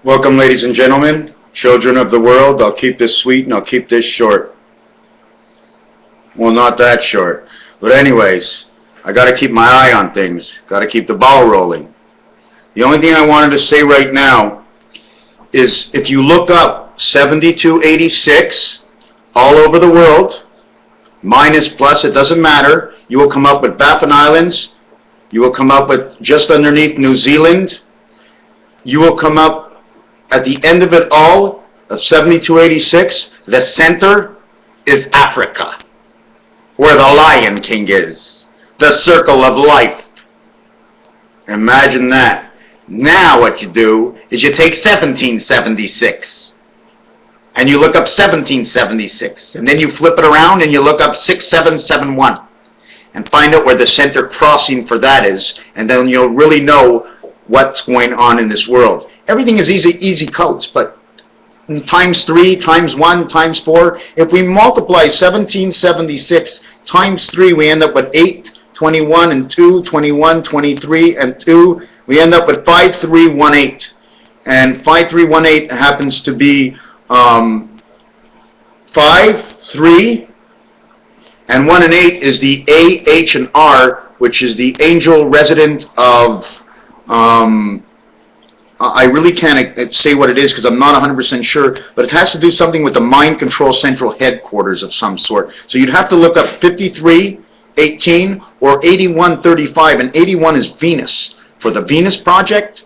Welcome, ladies and gentlemen, children of the world. I'll keep this sweet and I'll keep this short. Well, not that short. But anyways, I got to keep my eye on things. Got to keep the ball rolling. The only thing I wanted to say right now is if you look up 7286 all over the world, minus plus, it doesn't matter, you will come up with Baffin Islands. You will come up with just underneath New Zealand. You will come up at the end of it all, of 7286, the center is Africa, where the Lion King is, the circle of life. Imagine that. Now what you do is you take 1776, and you look up 1776, and then you flip it around and you look up 6771, and find out where the center crossing for that is, and then you'll really know what's going on in this world. Everything is easy codes, but times 3, times 1, times 4, if we multiply 1776 times 3, we end up with 8, 21, and 2, 21, 23, and 2. We end up with 5318. And 5318 happens to be 5, 3, and 1 and 8 is the A, H, and R, which is the angel resident of... I really can't say what it is because I'm not 100% sure, but it has to do something with the mind control central headquarters of some sort. So you'd have to look up 5318 or 8135, and 81 is Venus for the Venus project.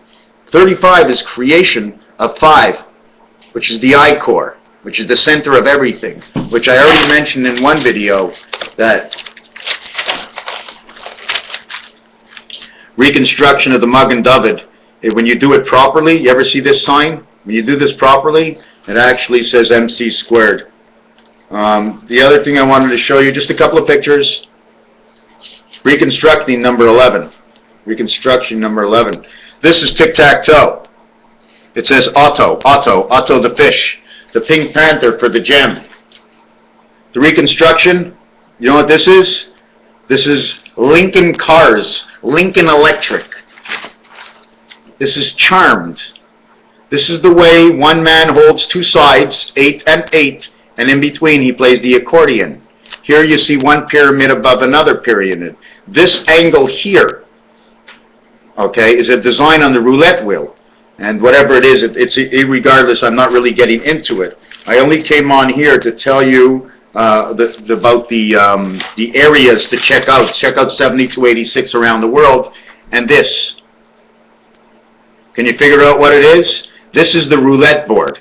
35 is creation of 5, which is the I core, which is the center of everything, which I already mentioned in one video that reconstruction of the Magen David. When you do it properly, you ever see this sign? When you do this properly, it actually says MC squared. The other thing I wanted to show you, just a couple of pictures. Reconstructing number 11. Reconstruction number 11. This is tic-tac-toe. It says Otto the fish, the Pink Panther for the gem. The reconstruction, you know what this is? This is Lincoln Cars, Lincoln Electric. This is Charmed. This is the way one man holds two sides, 8 and 8, and in between he plays the accordion. Here you see one pyramid above another pyramid. This angle here, okay, is a design on the roulette wheel. And whatever it is, it's irregardless, I'm not really getting into it. I only came on here to tell you about the areas to check out. Check out 7286 around the world, and this. Can you figure out what it is? This is the roulette board.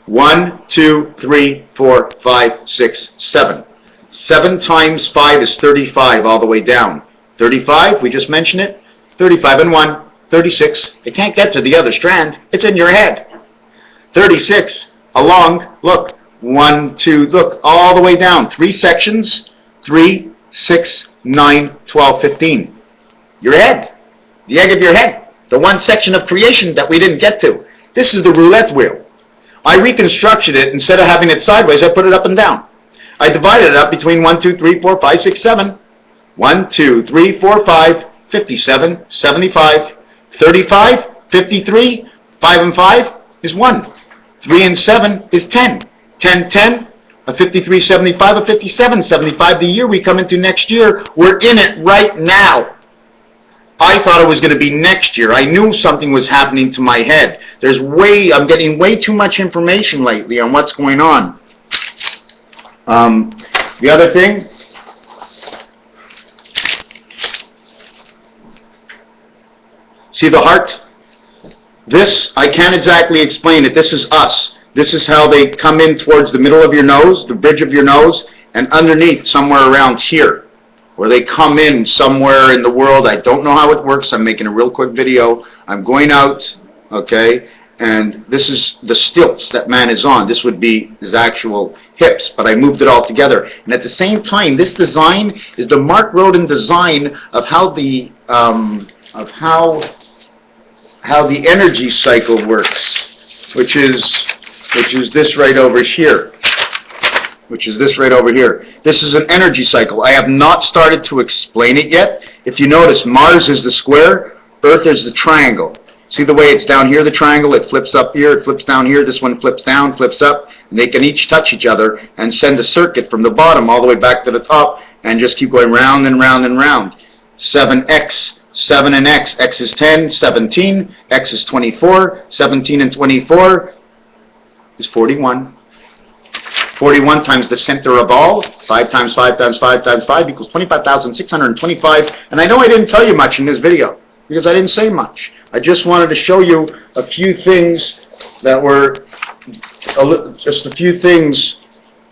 1, 2, 3, 4, 5, 6, 7. 7 times 5 is 35 all the way down. 35, we just mentioned it. 35 and 1, 36. It can't get to the other strand. It's in your head. 36, along, look. 1, 2, look, all the way down. 3 sections. 3, 6, 9, 12, 15. Your head. The egg of your head. The one section of creation that we didn't get to. This is the roulette wheel. I reconstructed it. Instead of having it sideways, I put it up and down. I divided it up between 1, 2, 3, 4, 5, 6, 7. 1, 2, 3, 4, 5, 57, 75, 35, 53, 5 and 5 is 1. 3 and 7 is 10. 10, 10, a 53, 75, a 57, 75. The year we come into next year, we're in it right now. I thought it was going to be next year. I knew something was happening to my head. I'm getting way too much information lately on what's going on. The other thing, see the heart? This, I can't exactly explain it. This is us. This is how they come in towards the middle of your nose, the bridge of your nose, and underneath, somewhere around here, where they come in somewhere in the world. I don't know how it works. I'm making a real quick video. I'm going out, okay, and this is the stilts that man is on. This would be his actual hips, but I moved it all together. And at the same time, this design is the Mark Rodin design of how the energy cycle works, which is this right over here. This is an energy cycle. I have not started to explain it yet. If you notice, Mars is the square, Earth is the triangle. See the way it's down here, the triangle? It flips up here, it flips down here, this one flips down, flips up, and they can each touch each other and send a circuit from the bottom all the way back to the top and just keep going round and round and round. 7x, 7 and x. X is 10, 17, x is 24, 17 and 24 is 41. 41 times the center of all, 5 times 5 times 5 times 5 equals 25,625. And I know I didn't tell you much in this video, because I didn't say much. I just wanted to show you a few things that were, just a few things.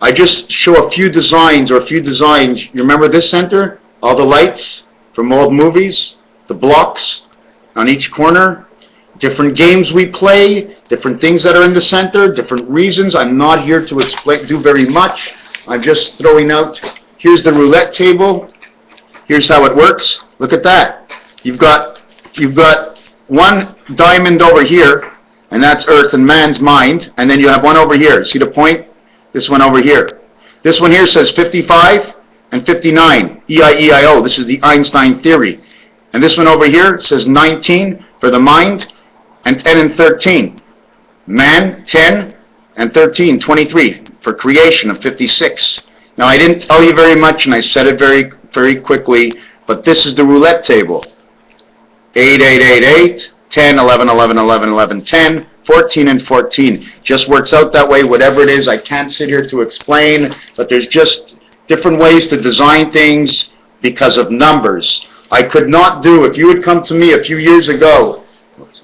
I just show a few designs, or a few designs. You remember this center? All the lights from old movies, the blocks on each corner, different games we play, different things that are in the center, different reasons. I'm not here to explain, do very much. I'm just throwing out, here's the roulette table. Here's how it works. Look at that. You've got one diamond over here, and that's Earth and man's mind, and then you have one over here. See the point? This one over here. This one here says 55 and 59, E-I-E-I-O. This is the Einstein theory. And this one over here says 19 for the mind, and 10 and 13. Man, 10, and 13, 23, for creation of 56. Now, I didn't tell you very much, and I said it very, very quickly, but this is the roulette table. 8, 8, 8, 8, 10, 11, 11, 11, 11, 10, 14, and 14. Just works out that way, whatever it is. I can't sit here to explain, but there's just different ways to design things because of numbers. I could not do, if you would come to me a few years ago,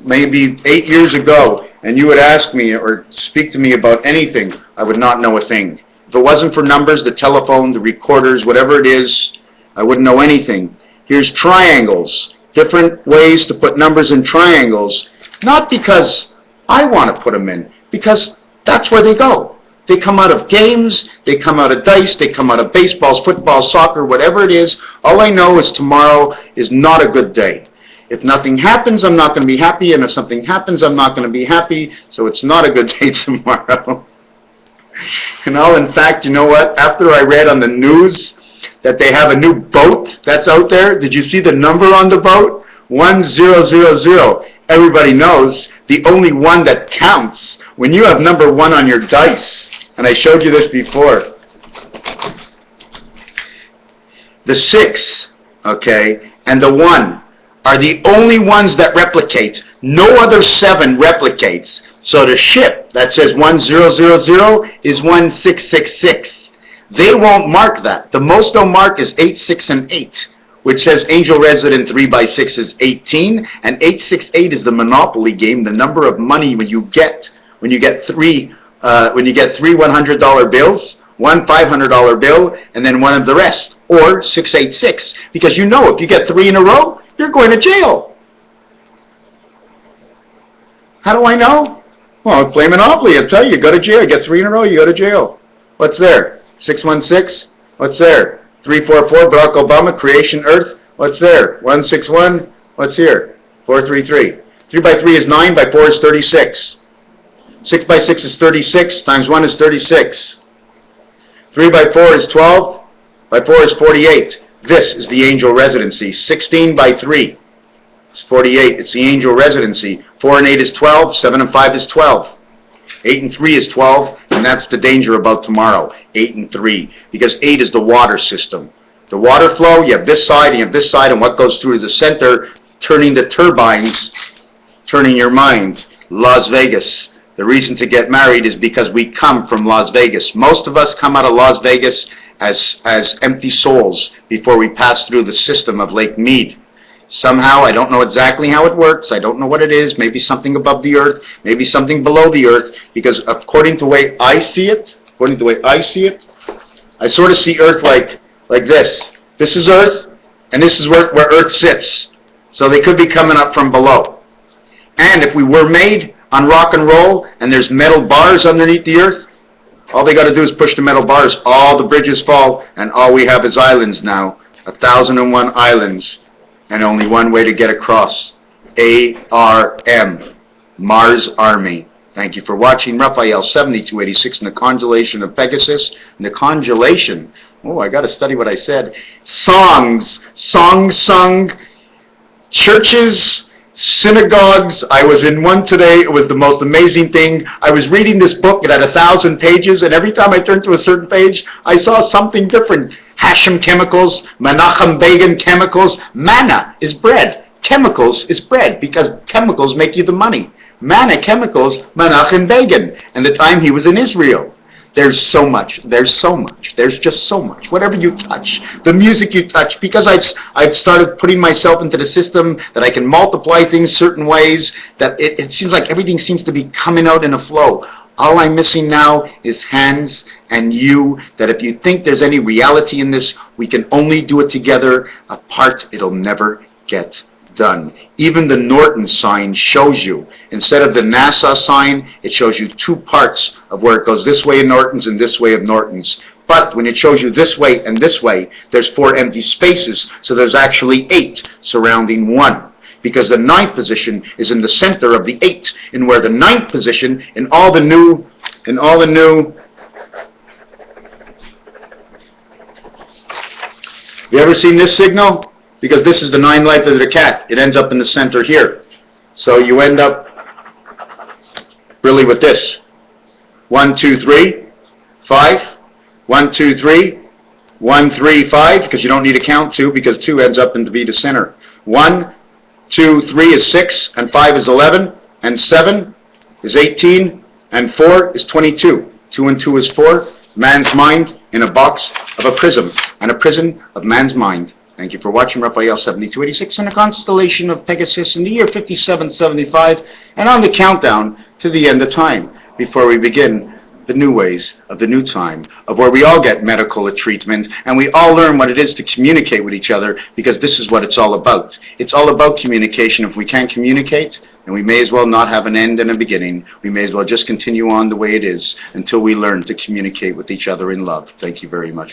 maybe 8 years ago, and you would ask me or speak to me about anything, I would not know a thing. If it wasn't for numbers, the telephone, the recorders, whatever it is, I wouldn't know anything. Here's triangles, different ways to put numbers in triangles, not because I want to put them in, because that's where they go. They come out of games, they come out of dice, they come out of baseballs, football, soccer, whatever it is. All I know is tomorrow is not a good day. If nothing happens, I'm not going to be happy, and if something happens, I'm not going to be happy, so it's not a good day tomorrow. In fact, you know what? After I read on the news that they have a new boat that's out there, did you see the number on the boat? 1000. Everybody knows the only one that counts when you have number 1 on your dice. And I showed you this before. The 6, okay, and the 1 are the only ones that replicate. No other 7 replicates. So the ship that says 1000 is 1666. They won't mark that. The most they'll mark is 8, 6, and 8, which says angel resident 3 by 6 is 18, and 868 is the Monopoly game, the number of money when you get three $100 bills, one $500 bill, and then one of the rest, or 686, because you know if you get 3 in a row, you're going to jail. How do I know? Well, play Monopoly. I'll tell you, you go to jail. You get 3 in a row, you go to jail. What's there? 616. What's there? 344. Barack Obama. Creation Earth. What's there? 161. What's here? 433. 3 by 3 is 9. By 4 is 36. 6 by 6 is 36. Times 1 is 36. 3 by 4 is 12. By 4 is 48. This is the angel residency. 16 by 3 is 48. It's the angel residency. 4 and 8 is 12. 7 and 5 is 12. 8 and 3 is 12. And that's the danger about tomorrow. 8 and 3. Because 8 is the water system. The water flow, you have this side and you have this side, and what goes through is the center, turning the turbines, turning your mind. Las Vegas. The reason to get married is because we come from Las Vegas. Most of us come out of Las Vegas as empty souls before we pass through the system of Lake Mead. Somehow, I don't know exactly how it works. I don't know what it is. Maybe something above the earth, maybe something below the earth, because according to the way I see it, I sort of see Earth like this. This is Earth, and this is where Earth sits. So they could be coming up from below. And if we were made on rock and roll, and there's metal bars underneath the earth, all they got to do is push the metal bars. All the bridges fall, and all we have is islands now. 1,001 islands, and only one way to get across. ARM, Mars Army. Thank you for watching. Raphael 7286 in the constellation of Pegasus. In the constellation, oh, I got to study what I said. Songs sung, churches Synagogues, I was in one today, it was the most amazing thing. I was reading this book, it had 1,000 pages, and every time I turned to a certain page, I saw something different. Hashem chemicals, Menachem Begin chemicals, manna is bread, chemicals is bread, because chemicals make you the money. Manna chemicals, Menachem Begin, and the time he was in Israel. There's so much, there's just so much. Whatever you touch, the music you touch, because I've started putting myself into the system that I can multiply things certain ways, that it seems like everything seems to be coming out in a flow. All I'm missing now is hands and you, that if you think there's any reality in this, we can only do it together. Apart, it'll never get done. Even the Norton sign shows you, instead of the NASA sign, it shows you two parts of where it goes this way in Norton's and this way of Norton's. But when it shows you this way and this way, there's 4 empty spaces, so there's actually 8 surrounding 1. Because the 9th position is in the center of the 8, and where the 9th position in all the new you ever seen this signal? Because this is the 9 life of the cat. It ends up in the center here. So you end up really with this. 1, 2, 3, 5. 1, 2, 3. 1, 3, 5, because you don't need to count 2, because 2 ends up in to be the center. 1, 2, 3 is 6, and 5 is 11, and 7 is 18, and 4 is 22. 2 and 2 is 4. Man's mind in a box of a prism, and a prison of man's mind. Thank you for watching Raphael 7286 in the constellation of Pegasus in the year 5775, and on the countdown to the end of time, before we begin the new ways of the new time, of where we all get medical treatment, and we all learn what it is to communicate with each other, because this is what it's all about. It's all about communication. If we can't communicate, then we may as well not have an end and a beginning. We may as well just continue on the way it is until we learn to communicate with each other in love. Thank you very much.